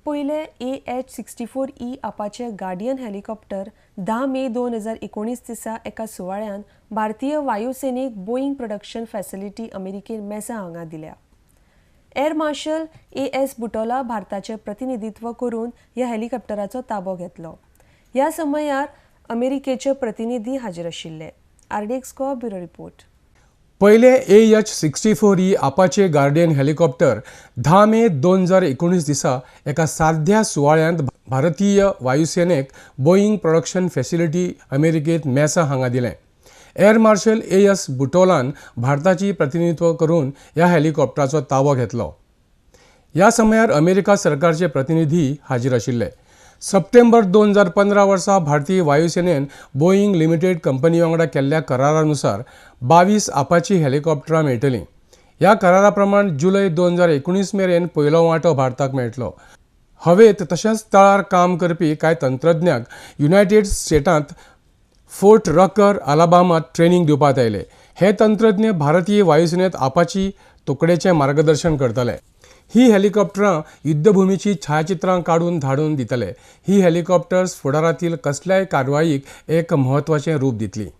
पहिले AH-64E Apache guardian helicopter 10 मे 2019 दिसा एका सुवाळ्यान भारतीय वायुसेनेक बोईंग प्रोडक्शन फॅसिलिटी अमेरिकेन मेसा हांगा दिल्या. एअर मार्शल AS बुटोला भारताचे प्रतिनिधित्व करून ह्या हेलिकॉप्टराचो ताबो घेतलो. ह्या समयार अमेरिकेचे प्रतिनिधी हाजीर आशिल्ले. RDX bureau report. पहिले AH-64E अपाचे गार्डियन हेलिकॉप्टर 10 मे 2019 दिसा एका साध्या सुवाळ्यांत भारतीय वायुसेनेक बोईंग प्रोडक्शन फॅसिलिटी अमेरिकेत मेसा हांगा दिलें. एअर मार्शल AS बुटोलान भारताची प्रतिनिधित्व करून ह्या हेलिकॉप्टराचो ताबो घेतलो. ह्या समयार अमेरिका सरकारचे प्रतिनिधी हाजीर आशिल्ले. सप्टेंबर 2015 वर्सा भारतीय वायुसेनेन बोईंग लिमिटेड कंपनी वांगडा केल्ल्या करारानुसार 22 अपाची हेलिकॉप्टरां मेळटलीं. ह्या करारा प्रमाण जुलय 2019 मेरेन पयलो वांटो भारताक मेळटलो. हवेत तशेंच तळार काम करपी कांय तंत्रज्ञांक युनायटेड स्टेटांत फोर्ट रकर, अलाबामात ट्रेनिंग दिवपाक आयले. हे तंत्रज्ञ भारतीय वायुसेनेंत अपाची तुकडेचें मार्गदर्शन करतले. ही हेलिकॉप्टरां युद्धभूमीची छायाचित्रां काडून धाडून दितले. ही हेलिकॉप्टर्स फुडारातील कसल्याय कारवायेक एक म्हत्वाचें रूप दितलीं.